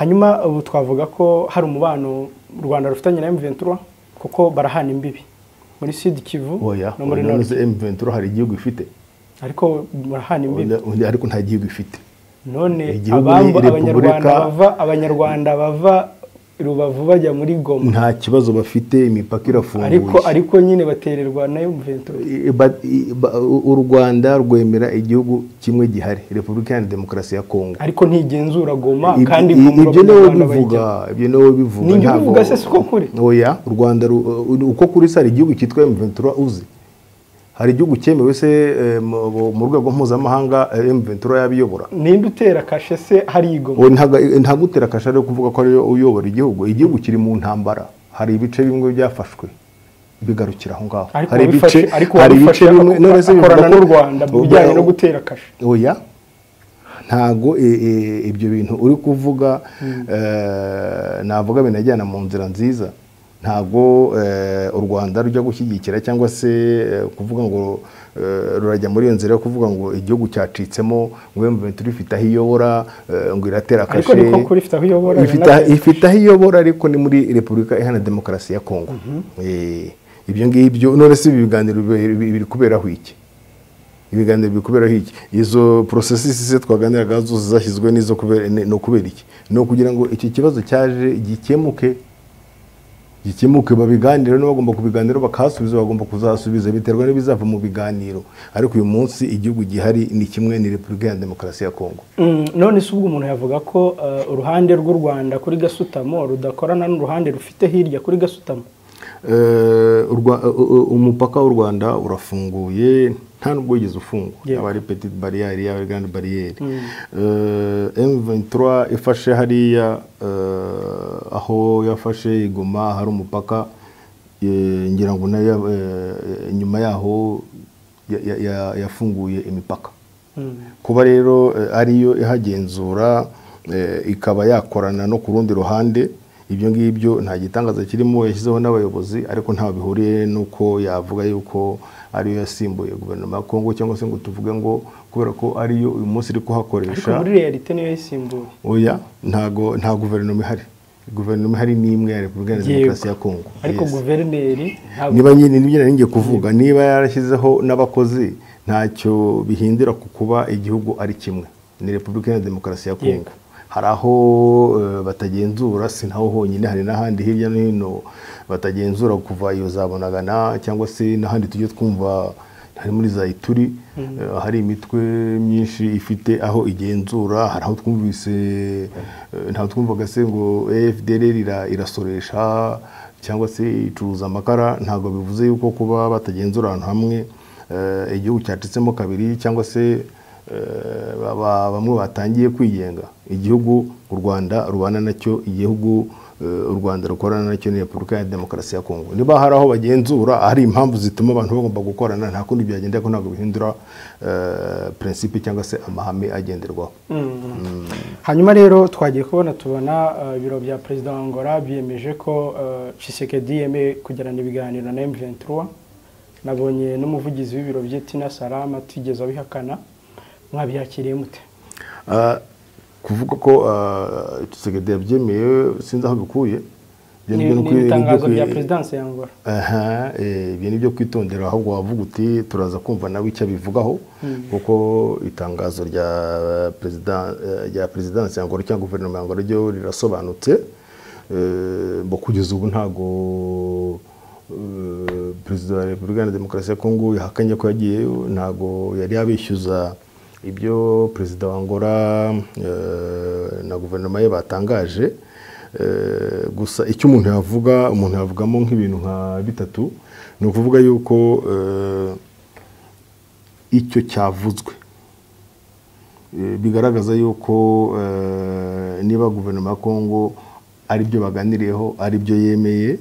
hanyuma ubu twavuga ko hari umubano u Rwanda rufitanye na M23 kuko barahana imbibi muri Sud Kivu no muri Nord. M23 hari igihugu ifite ariko barahana imbibi ariko nta gihugu ifite. None abanyarwanda bava Rubavu bajya muri Goma nta kibazo bafite, imipaka irafunguye, ariko nyine batererwa na M23. U Rwanda rwemera igihugu kimwe gihari, Repubulika ya Demokarasi ya Kongo, ariko ntigenzura Goma kandi ibyo nawe bivuga, ntabwo se siko kuri. Oya, u Rwanda uko kuri sari igihugu cyitwa M23 uzi. Hari igihugu cyemewe se mu rwego mpuzamahanga M23 yabiyobora. Ninde utera kashe se hari Goma? Nta gutera kashe ari kuvuga ko ari uyobora igihugu. Igihugu kiri mu ntambara. Hari ibice bimwe byafashwe bigarukira aho ngaho. Hari ibice bimwe none se bikorana n'u Rwanda bijyanye no gutera kashe. Oya, ntago ibyo bintu uri kuvuga navuga binajyana mu nzira nziza. Ntago u Rwanda rujya gushyigikira cyangwa se kuvuga ngo rurajya muri iyo nzira yo kuvuga ngo igihugu cyacitsemo ngo M23 ifite aho iyobora ngo iratera kashe. Ariko niko kuri ifite aho iyobora, ifite aho iyobora ariko ni muri Repubulika Iharanira Demokarasi ya Kongo. Ibyo ngibyo none se ibiganiro biri kuberaho iki? Ibiganiro bikuberaho iki? Izo processes se twaganiraga zose zashyizwe n'izo no kubera iki? No kugira ngo iki kibazo cyaje gikemuke babiganiro, no bagomba kubiganiro bakasubiza, bagomba kuzasubiza biterwa n'ibizava mu biganiro. Ariko uyu munsi igihugu gihari ni kimwe, ni Repubulika ya Demokarasi ya Kongo. None se ubwo umuntu yavuga ko uruhande rw'u Rwanda kuri Gasutamo rudakorana n'uruhande rufite hirya kuri Gasutamo? Umupaka w'u Rwanda urafunguye, nta nubwo wigeze ufungwa. Yaba ari petite barrière yaba grande barrière. M23 ifashe hariya aho yafashe Goma hari umupaka, ngira ngo nayo nyuma yaho yafunguye imipaka. Kuba rero ariyo ihagenzura ikaba yakorana no ku rundi ruhande, ibyo ngibyo nta gitangaza kirimo. Yashyizeho n'abayobozi, ariko nta bihuriye nuko yavuga yuko ariyo yasimbuye guverinoma ya Kongo, cyangwa se ngo tuvuge ngo kubera ko ariyo uyu munsi iri kuhakoresha. Ariko muri realite niyo yasimbuye. Oya, nta guverinoma ihari. Guverinoma ihari ni imwe ya Repubulika ya Demokarasi ya Kongo. Ariko guverineri niba nyine nibyo naringiye kuvuga, niba yarashyizeho n'abakozi ntacyo bihindira ku kuba igihugu ari kimwe, ni Repubulika ya Demokarasi ya Kongo. Hari aho batagenzura, si naho honyine, hari n'ahandi hirya no hino batagenzura kuva iyo zabonagana, cyangwa se n'ahandi tujye twumva hari muri za Ituri hari imitwe myinshi ifite aho igenzura. Hari aho twumvise, ntaho twumvaga se ngo FDLR irasoresha cyangwa se icuruza amakara. Ntabwo bivuze yuko kuba batagenzura ahantu hamwe igihugu cyacitsemo kabiri, cyangwa se bamwe batangiye kwigenga. Igihugu u Rwanda rubana nacyo, igihugu u Rwanda rukorana nacyo ni Repubulika ya Demokarasi ya Kongo. Niba hari aho bagenzura, hari impamvu zituma abantu bagomba gukorana, nta kundi byagenda ko ntabwo bihindura principe cyangwa se amahame agenderwaho. Hanyuma rero twagiye tubona ibiro bya Perezida wa Angola biyemeje ko Tshisekedi yemeye kugirana ibiganiro na M23. Nabonye n'umuvugizi w'ibiro bye Tina Salama tigeze abihakana. Mwabyakiriye mute? Kuvuga ko Tshisekedi yabyemeye sinzi aho bikuye. Ni itangazo rya Presidence ya Angola. Ibyo ni byo kwitondera, ahubwo wavuga uti turaza kumva nawe icyo bivugaho, kuko itangazo rya Presidence ya Angola cyangwa guverinoma ya Angola ryo rirasobanutse. Kugeza ubu ntago Perezida wa Repubulika ya Demokarasi ya Kongo yahakanye ko yagiyeyo, ntago yari yabishyuza ibyo Perezida wa Angola na guverinoma ye batangaje. Gusa icyo umuntu yavugamo nk'ibintu nka bitatu, ni ukuvuga yuko icyo cyavuzwe bigaragaza yuko niba guverinoma ya Kongo ari byo baganiriyeho, ari byo yemeye,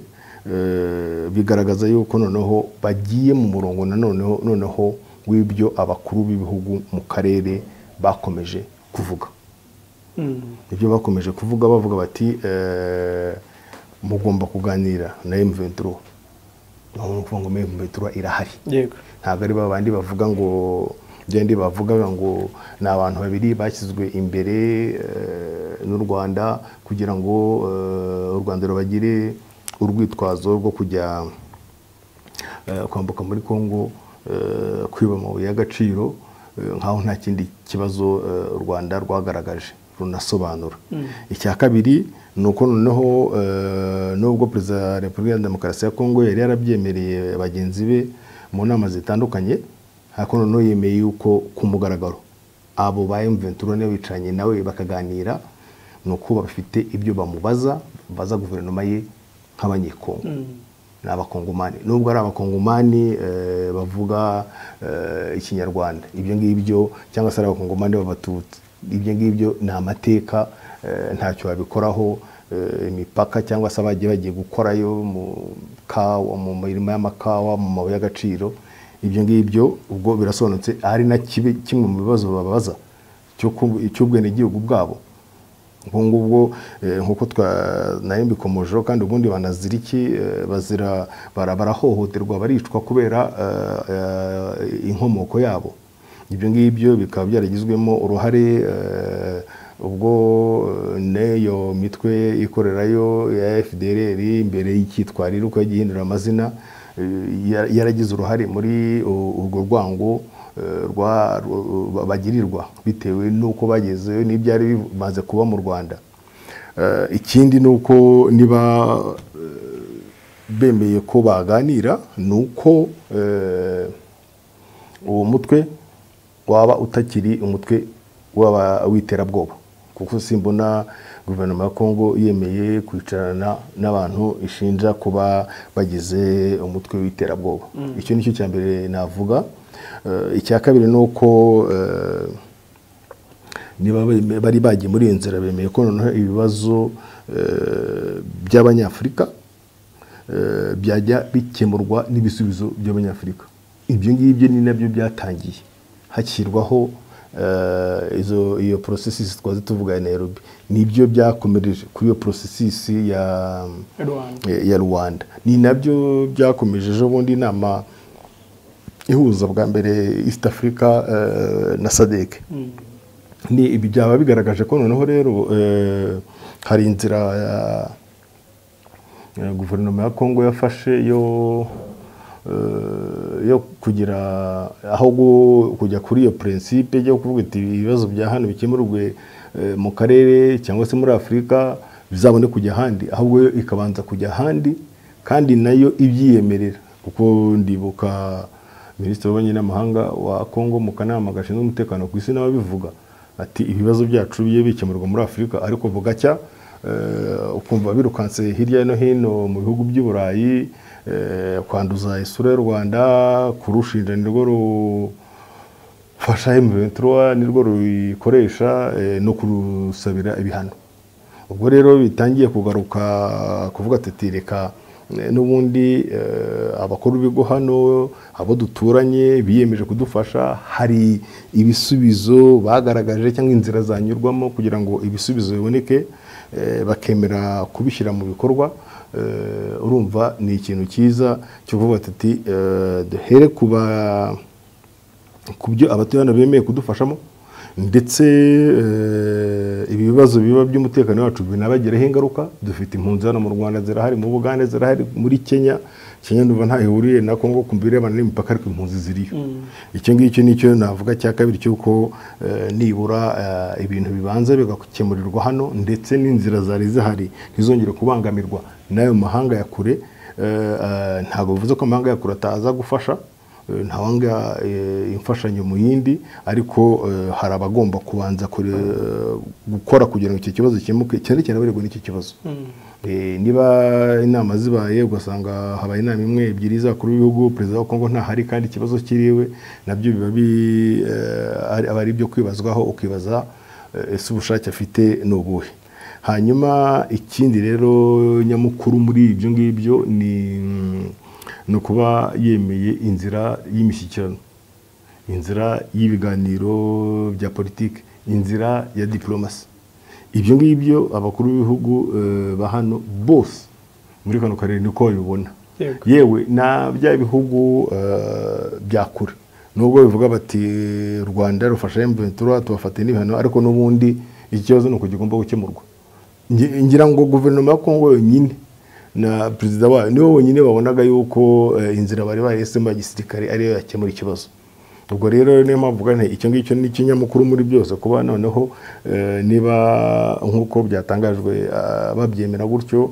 bigaragaza yuko noneho bagiye mu murongo noneho w'ibyo abakuru b'ibihugu mu karere bakomeje kuvuga. Ibyo bakomeje kuvuga, bavuga bati mugomba kuganira na M23. Ngo M23 irahari. Yego. Ntabwo ari babandi bavuga ngo byandi bavugaga ngo ni abantu babiri bashyizwe imbere n'u Rwanda kugira ngo u Rwanda rubagire urwitwazo rwo kujya kwambuka muri Kongo kwiba amabuye y'agaciro, nkaho nta kindi kibazo u Rwanda rwagaragaje runasobanura. Icya kabiri ni uko noneho nubwo Perezida wa Repubulika ya Demokarasi ya Kongo yari yarabyemereye bagenzi be mu nama zitandukanye, ariko noneho yemeye yuko ku mugaragaro abo ba M23 niyo bicaranye nawe bakaganira, ni uko bafite ibyo bamubaza guverinoma ye nk'abanyekongo n'abakongomani, nubwo ari abakongomani bavuga ikinyarwanda, ibyo ngibyo cyangwa se ari abakongomani b'abatutsi, ibyo ngibyo ni amateka, ntacyo babikoraho. Imipaka cyangwa se bagiye gukorayo mu mirima y'amakawa, mu mabuye y'agaciro, ibyo ngibyo ubwo birasobanutse ari na kimwe mu bibazo babaza cy'ubwenegihugu bwabo. Ngubwo nkuko nayo mbikomojeho, kandi ubundi banazira iki, barahohoterwa, baricwa kubera inkomoko yabo. Ibyo ngibyo bikaba byaragizwemo uruhare ubwo neyo mitwe ikorerayo ya FDLR imbere y'icyitwariro uko yagiye ihindura amazina, yaragize uruhare muri urwo rwango bagirirwa bitewe n'uko bagezeyo n'ibyari bimaze kuba mu Rwanda. Ikindi ni uko niba bemeye ko baganira, ni uko uwo mutwe waba utakiri umutwe w'iterabwoba, kuko simbona guverinoma ya Kongo yemeye kwicarana n'abantu ishinja kuba bagize umutwe w'iterabwoba. Icyo nicyo cya mbere navuga. Icya kabiri ni uko niba bari bagiye muri iyo nzira, bemeye ko noneho ibibazo by'Abanyafurika byajya bikemurwa n'ibisubizo by'Abanyafurika. Ibyo ngibyo ni nabyo byatangiye hashyirwaho iyo processus twaze tuvuga ya Nairobi, nibyo byakomereje kuri iyo processus ya Rwanda, ni nabyo byakomejeje ubundi inama ihuza bwa mbere East Africa na SADC. Ni ibi byaba bigaragaje ko noneho rero hari inzira ya guverinoma ya Kongo yafashe yo kugira aho kujya kuri iyo principe yo kuvuga ati ibibazo bya hano bikemurwe mu karere cyangwa se muri Afurika bizabone kujya ahandi, ahubwo ikabanza kujya ahandi kandi nayo ibyiyemerera. Kuko ndibuka Minisitiri w'Ububanyi n'Amahanga wa Kongo mu kanama gashinzwe umutekano ku isi nawe bivuga ati ibibazo byacu biye bikemurwa muri Afurika, ariko bugacya ukumva birukanse hirya no hino mu bihugu by'i Burayi kwanduza isura y'u Rwanda, kurushinja nirwo rufasha M23, nirwo ruyikoresha no kurusabira ibihano. Ubwo rero bitangiye kugaruka kuvuga ati reka n'ubundi abakuru b'ibigo hano, abo duturanye biyemeje kudufasha, hari ibisubizo bagaragaje cyangwa inzira zanyurwamo kugira ngo ibisubizo biboneke, bakemera kubishyira mu bikorwa. Urumva ni ikintu cyiza cyo kuvuga ati duhere ku byo abatuye hano bemeye kudufashamo, ndetse ibi bibazo biba by'umutekano wacu binabagiraho ingaruka. Dufite impunzi hano mu Rwanda, zirahari mu Bugande, zirahari muri Kenya ndumva nta ihuriye na Kongo ku birebana n'imipaka, ariko impunzi ziriyo. Icyo ngicyo nicyo navuga cya kabiri, cy'uko nibura ibintu bibanza bigakemurirwa hano, ndetse n'inzira zari zihari ntizongere kubangamirwa n'ayo mahanga ya kure. Ntabwo bivuze ko amahanga ya kure ataza gufasha, ntawanga imfashanyo mu yindi, ariko hari abagomba kubanza gukora kugira ngo icyo kibazo cyemuke, cyane cyane abaregwa n'icyo kibazo. Niba inama zibaye ugasanga habaye inama imwe ebyiri z'abakuru b'ibihugu, perezida wa Kongo ntahari kandi ikibazo kiriwe, nabyo biba ari ibyo kwibazwaho, ukibaza ese ubushake afite ni ubuhe. Hanyuma ikindi rero nyamukuru muri ibyo ngibyo ni ukuba yemeye inzira y'imishyikirano, inzira y'ibiganiro bya politiki, inzira ya diplomasi. Ibyo ngibyo abakuru b'ibihugu ba hano bose muri kano karere niko babibona. Yewe na bya bihugu bya kure nubwo bivuga bati Rwanda rufasha M23 tubafate n'ibihano ariko n'ubundi ikibazo nuko kigomba gukemurwa. Ngira ngo guverinoma ya Kongo yonyine na perezida wayo nibo bonyine babonaga yuko inzira bari bahisemo ya gisirikare ariyo yakemura ikibazo. Ubwo rero niyo mpamvu vuga icyo ngicyo ni ikinyamakuru muri byose kuba noneho niba nk'uko byatangajwe babyemera gutyo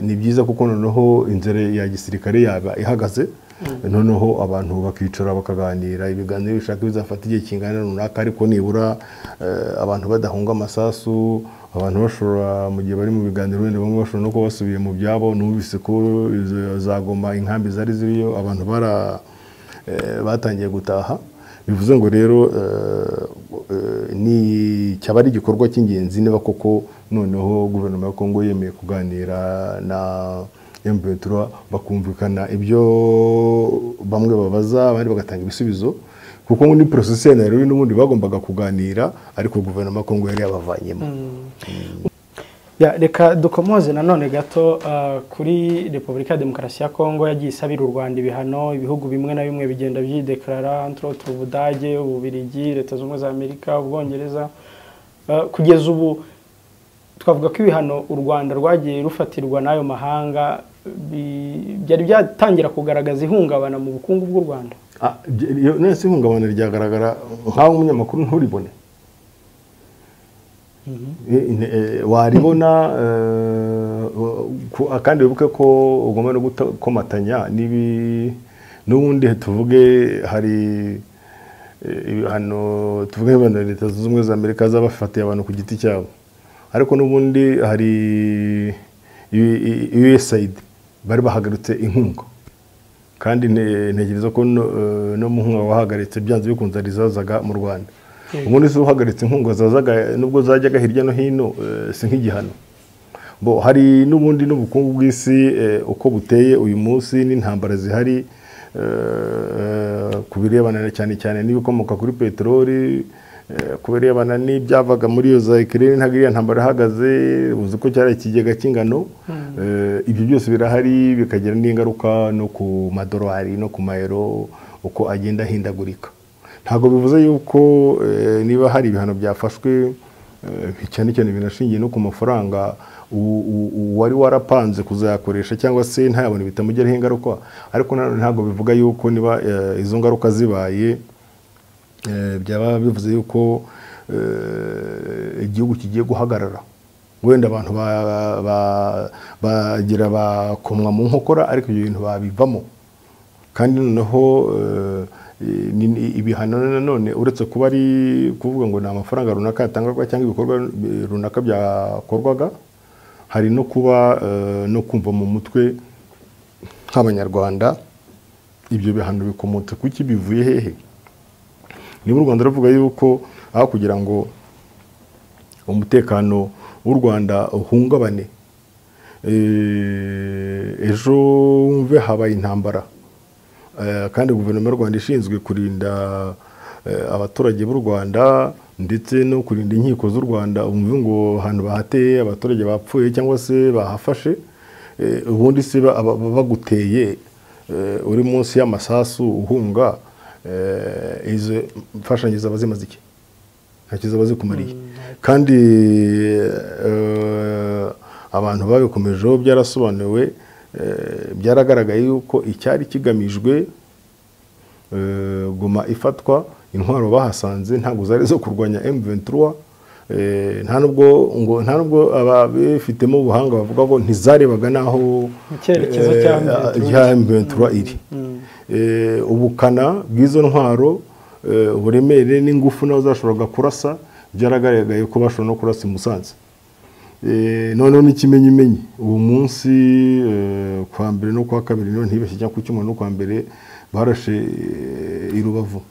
ni byiza kuko noneho inzira ya gisirikare yaba ihagaze noneho abantu bakicara bakaganira ibiganiro bishaka bizafata igihe kingana runaka ariko nibura abantu badahunga amasasu abantu bashobora mu gihe bari mu biganiro wenda bamwe bashobora no kuba basubiye mu byabo numvise ko zagoma inkambi zari ziriyo abantu batangiye gutaha bivuze ngo rero ni cyaba ari igikorwa cy'ingenzi niba koko noneho guverinoma ya Kongo yemeye kuganira na M23 bakumvikana ibyo bamwe babaza abandi bagatanga ibisubizo kuko ngo ni process ya Nairobi n'ubundi bagombaga kuganira ariko guverinoma ya Kongo yari yabavanyemo. Reka dukomoze nanone gato kuri Repubulika ya Demokarasi ya Kongo yagiye isabira u Rwanda ibihano ibihugu bimwe na bimwe bigenda byideklara entre autres Ubudage, Ububirigi, Leta Zunze Ubumwe za Amerika, Ubwongereza. Kugeza ubu twavuga ko ibihano u Rwanda rwagiye rufatirwa n'ayo mahanga byari byatangira kugaragaza ihungabana mu bukungu bw'u Rwanda. Nese ihungabana ryagaragara nk'aho umunyamakuru nturibone. Waribona kandi wibuke ko ugomba no gukomatanya n'ubundi tuvuge hari ibihano tuvuge ibihano Leta Zunze Ubumwe za Amerika zabafatiye abantu ku giti cyabo ariko n'ubundi hari USAID bari bahagaritse inkunga kandi ntegereza ko no mu nkunga wahagaritse byanze bikunze rizazaga mu Rwanda. Ubundi se uhagaritse inkunga zazaga nubwo zajyaga hirya no hino si nk'igihano. Hari n'ubundi n'ubukungu bw'isi uko buteye uyu munsi n'intambara zihari kubirebana cyane cyane n'ibikomoka kuri peteroli kubirebana n'ibyavaga muri iyo za Ukraine ntagiriya ntambara ihagaze uzi ko cyari ikigega cy'ingano ibyo byose birahari bikagira n'ingaruka no ku madolari no ku mayero uko agenda ahindagurika. Ntabwo bivuze yuko niba hari ibihano byafashwe cyane cyane binashingiye no ku mafaranga wari warapanze kuzayakoresha cyangwa se ntayabone bitamugeraho ingaruka ariko ntabwo bivuga yuko niba izo ngaruka zibaye byaba bivuze yuko igihugu kigiye guhagarara wenda abantu bagira bakomwa mu nkokora ariko ibyo bintu babivamo kandi noneho ibihano nanone uretse kuba ari kuvuga ngo ni amafaranga runaka yatangwaga cyangwa ibikorwa runaka byakorwaga hari no kuba no kumva mu mutwe nk'abanyarwanda ibyo bihano bikomotse kuki bivuye hehe. Niba u Rwanda ruvuga yuko aho kugira ngo umutekano w'u Rwanda uhungabane ejo wumve habaye intambara kandi guverinoma y'u Rwanda ishinzwe kurinda abaturage b'u Rwanda ndetse no kurinda inkiko z'u Rwanda umve ngo ahantu bahateye abaturage bapfuye cyangwa se bahafashe ubundi se baguteye uri munsi y'amasasu uhunga izo mfashanyo zaba zimaze iki ntacyo zaba zikumariye kandi abantu babikomejeho byarasobanuwe byaragaragaye yuko icyari kigamijwe Goma ifatwa intwaro bahasanze ntabwo zari zo kurwanya M23 nta nubwo ababifitemo ubuhanga bavuga ko ntizarebaga naho icyerekezo cya M23 iri ubukana bw'izo ntwaro uburemere n'ingufu nazo zashoboraga kurasa byaragaragaye ko bashobora no kurasa i Musanze. Noneho n'ikimenyimenyi uwo munsi kwa mbere no kwa kabiri no ntibeshye cyangwa ku cyumweru no kwa mbere barashe i Rubavu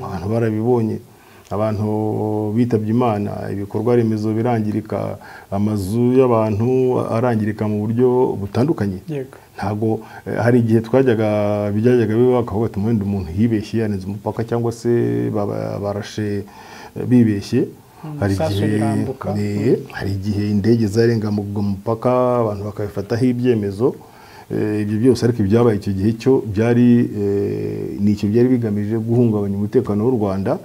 abantu barabibonye abantu bitabye Imana ibikorwa remezo birangirika amazu y'abantu arangirika mu buryo butandukanye. Ntago hari igihe twajyaga bijyaga biba bakavuga ati umuntu yibeshye yanenze umupaka cyangwa se barashe bibeshye hari igihe indege zarenga mu mupaka abantu bakabifataho ibyemezo ibyo byose ariko ibyabaye icyo gihe cyo byari nicyo byari bigamije guhungabanya umutekano w'u Rwanda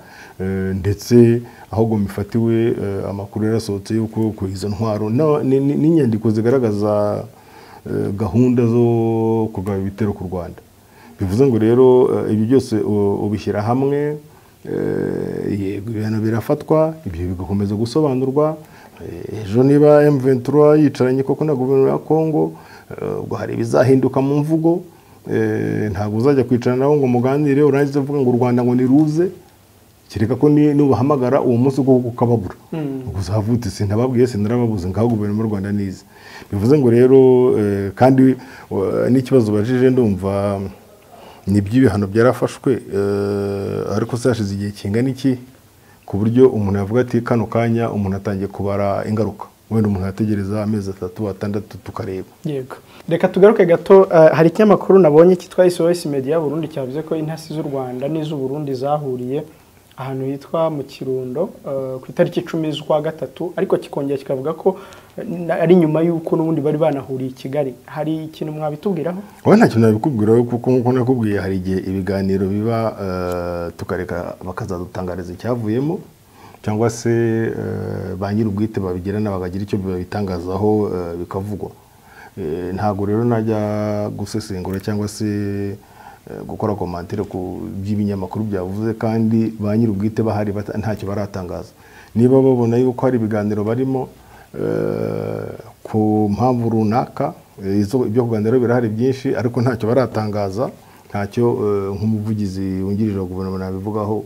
ndetse ahubwo mifatiwe amakuru yarasohotse yuko izo ntwaro n'inyandiko zigaragaza gahunda zo kugaba ibitero ku Rwanda. Bivuze ngo rero ibyo byose ubishyira hamwe, ibintu birafatwa, ibyo bigakomeza gusobanurwa. Ejo niba M23 yicaranye koko na guverinoma ya Kongo, ubwo hari ibizahinduka mu mvugo, ntabwo uzajya kwicarana nabo ngo muganire urangize uvuga ngo u Rwanda ngo niruze, kereka ko nubahamagara uwo munsi uko ukababura. Uzavuga uti ntababwiye sinarababuze ngaho guverinoma y'u Rwanda nize. Bivuze ngo rero kandi n'ikibazo bajije ndumva n'iby'ibihano byarafashwe, ariko zashize igihe kingana iki ku buryo umuntu yavuga ati kano kanya umuntu atangiye kubara ingaruka, wenda umuntu yategereza amezi 3 6 tukareba. Yego, reka tugaruke gato. Hari ikinyamakuru nabonye cyitwa SOS Media Burundi cyavuze ko intasi z'u Rwanda n'iz'u Burundi zahuriye ahantu hitwa mu Kirundo ku itariki 10 z'ukwa gatatu, ariko kikongera kikavuga ko ari nyuma y'uko n'ubundi bari banahuriye i Kigali. Hari ikintu mwabitubwiraho? Wowe nta kintu nabikubwiraho kuko nkuko nakubwiye hari igihe ibiganiro biba tukareka bakazadutangariza icyavuyemo, cyangwa se ba nyir'ubwite babigirana bakagira icyo babitangazaho bikavugwa. Ntago rero najya gusesengura cyangwa se gukora komantere ku by'ibinyamakuru byavuze kandi ba nyir'ubwite bahari ntacyo baratangaza. Niba babona yuko hari ibiganiro barimo ku mpamvu runaka, ibyo kuganira birahari byinshi ariko ntacyo baratangaza, ntacyo nk'umuvugizi wungirije wa guverinoma nabivugaho,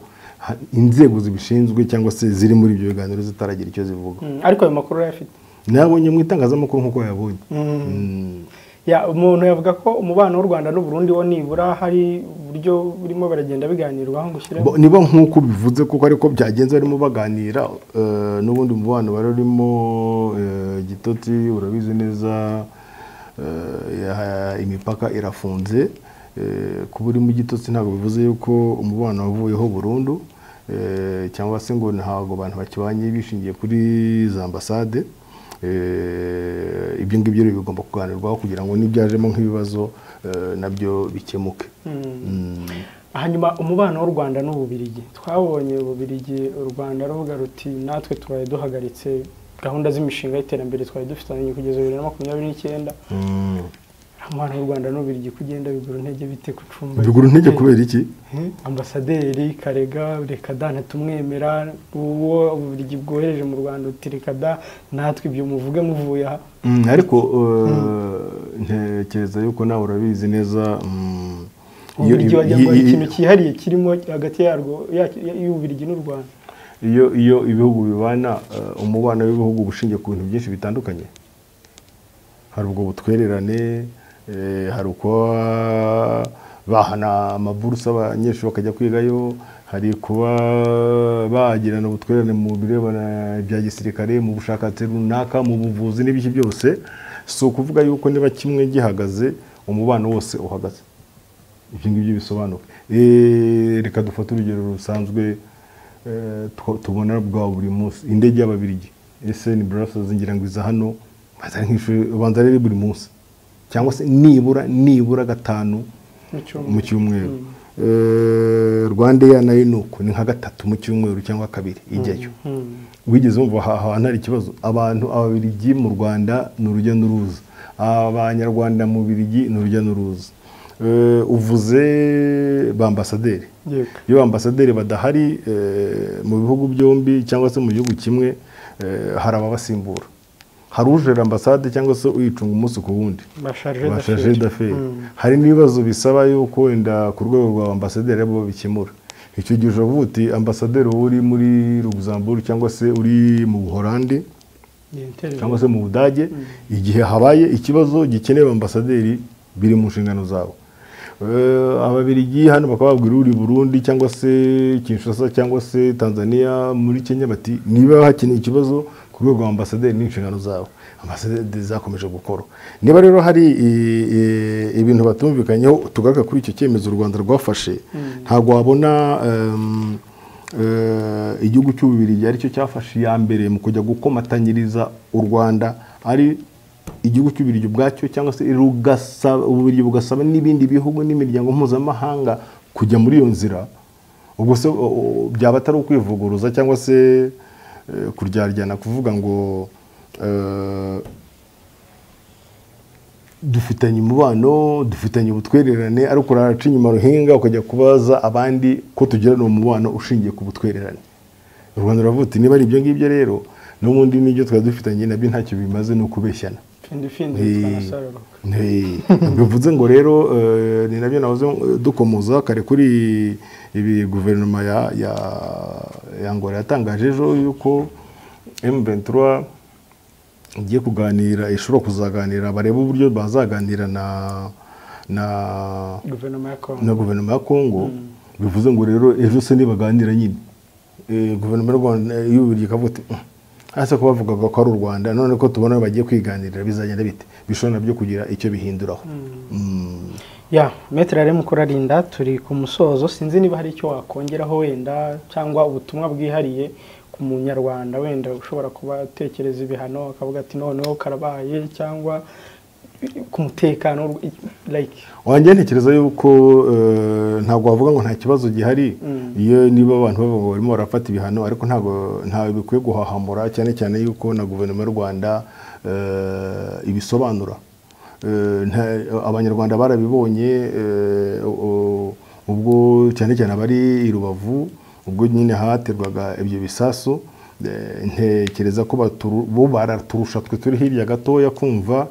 inzego zibishinzwe cyangwa se ziri muri ibyo biganiro zitaragira icyo zivuga. Ariko ayo makuru yafite nabonye mu itangazamakuru nk'uko yabonye. Umuntu yavuga ko umubano w'u Rwanda n'u Burundi wo nibura hari uburyo burimo baragenda biganirwaho ngo ushyiremo. Niba nk'uko bivuze kuko ariko byagenze barimo baganira, n'ubundi umubano bari urimo Gitoti urabizi neza, imipaka irafunze, kuba uri mu Gitoti ntabwo bivuze yuko umubano wavuyeho burundu, cyangwa se ngo ntabwo abantu bakibanye bishingiye kuri za ambasade. Ibyo ngibyo bigomba kuganirwaho kugira ngo nibyajemo nk'ibibazo nabyo bikemuke. Hanyuma umubano w'u Rwanda n'Ububiligi, twabonye Ububiligi u Rwanda ruvuga ruti natwe tubaye duhagaritse gahunda z'imishinga y'iterambere twari dufitanye kugeza 2029. Umubano w'u Rwanda n'Ububiligi kugenda bigura intege bite kucumba? Bigura intege kubera iki? Ambasaderi Karega reka da ntumwemera, uwo Ububiligi bwohereje mu Rwanda uti reka da natwe ibyo muvuge muvuye aha. Ariko ntekereza yuko nawe urabizi neza, Ububiligi wagira ngo ikintu cyihariye kirimo hagati yarwo y'Ububiligi n'u Rwanda. Iyo ibihugu bibana, umubano w'ibihugu bushingiye ku bintu byinshi bitandukanye. Hari ubwo butwererane, hari uko bahana amaburusa abanyeshuri bakajya kwigayo, hari kuba bagirana ubutwererane mu birebana bya gisirikare, mu bushakashatsi runaka, mu buvuzi n'ibiki byose. Si ukuvuga yuko niba kimwe gihagaze umubano wose uhagaze. Ibyo ngibyo bisobanuka. Reka dufate urugero rusanzwe tubona bwa buri munsi, indege y'Ababiligi SN Brussels ngira ngo iza hano banza rero buri munsi, cyangwa se nibura gatanu mu cyumweru. Rwanda ya nayo nuko ni nka gatatu mu cyumweru cyangwa kabiri ijyayo. Wigeze umva ahantu hari ikibazo? Abantu Ababiligi mu Rwanda ni urujya n'uruza, Abanyarwanda mu Bubiligi ni urujya n'uruza. Uvuze ba ambasaderi, iyo ambasaderi badahari mu bihugu byombi cyangwa se mu gihugu kimwe, hari ababasimbura. Hari ujera ambasade cyangwa se uyicunga umunsi ku wundi, bashaje d'affaires. Hari n'ibibazo bisaba yuko wenda ku rwego rwa ambasaderi abo babikemura. Icyo gihe uvuga uti ambasaderi uri muri Luxembourg cyangwa se uri mu Buholandi cyangwa se mu Budage, igihe habaye ikibazo gikeneye ambasaderi biri mu nshingano zawe. Ababiligi hano bakababwira uri Burundi cyangwa se Kinshasa cyangwa se Tanzania, muri Kenya bati niba hakeneye ikibazo ku rwego rwa ambasaderi n'inshingano zawe. Ambasaderi zakomeje gukora. Niba rero hari ibintu batumvikanyeho, tugaruka kuri icyo cyemezo u Rwanda rwafashe, ntabwo wabona igihugu cy'Ububiligi ari cyo cyafashe ya mbere mu kujya gukomatanyiriza u Rwanda ari igihugu cy'Ububiligi ubwacyo cyangwa se Ububiligi bugasaba n'ibindi bihugu n'imiryango mpuzamahanga kujya muri iyo nzira, ubwo se byaba atari ukwivuguruza cyangwa se kuryaryana kuvuga ngo dufitanye umubano, dufitanye ubutwererane, ariko uraca inyuma ruhinga ukajya kubaza abandi ko tugirana umubano ushingiye ku butwererane. U Rwanda ruravuga uti niba ari ibyo ngibyo rero n'ubundi n'ibyo twari dufitanye nabyo ntacyo bimaze, ni ukubeshyana. Bivuze ngo rero ni nabyo nahoze dukomoza kare kuri ibi guverinoma ya Angola yatangaje ejo yuko M23 igiye kuganira, ishobora kuzaganira, bareba uburyo bazaganira na guverinoma ya Congo. Bivuze ngo rero ejo se nibaganira nyine guverinoma y'u Rwanda y'Ububiligi ikavuga ati hasi ko bavugaga ko ari u Rwanda, none ko tubona bagiye kwiganirira bizagenda bite, bishobora nabyo kugira icyo bihinduraho. Maître Alain Mukurarinda, turi ku musozo, sinzi niba hari icyo wakongeraho wenda cyangwa ubutumwa bwihariye ku munyarwanda wenda ushobora kuba atekereza ibihano akavuga ati noneho karabaye, cyangwa ku mutekano wanjye ntekereza yuko ntabwo wavuga ngo nta kibazo gihari iyo niba abantu bavuga barimo barafata ibihano, ariko ntawe bikwiye guhahamura, cyane cyane yuko na guverinoma y'u Rwanda ibisobanura. Abanyarwanda barabibonye ubwo cyane cyane abari i Rubavu, ubwo nyine haterwaga ibyo bisasu. Ntekereza ko bo baraturusha twe turi hirya gatoya kumva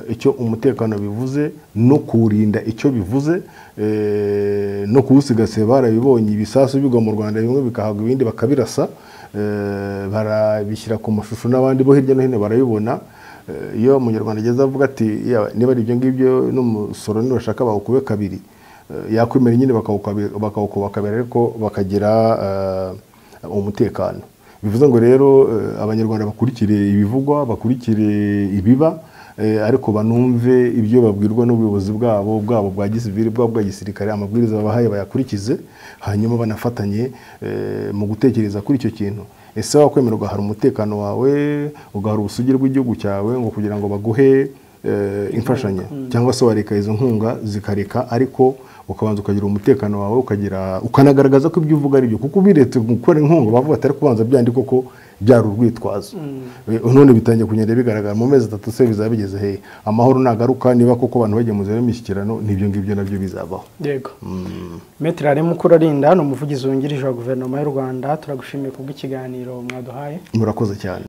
icyo umutekano bivuze no kurinda icyo bivuze, no kuwusigasira. Barabibonye ibisasu bigwa mu Rwanda, bimwe bikahagwa ibindi bakabirasa, barabishyira ku mashusho n'abandi bo hirya no hino barabibona. Iyo umunyarwanda ageze avuga ati niba ari ibyo ngibyo n'umusoro nibashaka bawukube kabiri, yakwemera nyine bakawukuba kabiri, ariko bakagira umutekano. Bivuze ngo rero abanyarwanda bakurikire ibivugwa, bakurikire ibiba, ariko banumve ibyo babwirwa n'ubuyobozi bwabo bwa gisivili, bwa gisirikare, amabwiriza babahaye bayakurikize, hanyuma banafatanye mu gutekereza kuri icyo kintu. Ese wakwemera ugahara umutekano wawe, ugahara ubusugire bw'igihugu cyawe ngo kugira ngo baguhe imfashanyo, cyangwa se wareka izo nkunga zikareka, ariko ukabanza ukagira umutekano wawe, ukanagaragaza ko ibyo uvuga ari byo, kuko biretse gukora inkunga bavuga atari kubanza byandika ko byari urwitwazo. None bitangiye kugenda bigaragara mu mezi 3 se bizaba bigeze he, amahoro nagaruka, niba koko abantu bagiye mu zero mishyikirano, nibyo ngibyo nabyo bizabaho. Yego. Maître Alain Mukurarinda ni umuvugizi wungirije wa guverinoma y'u Rwanda, turagushimiye kubw'ikiganiro mwaduhaye. Murakoze cyane.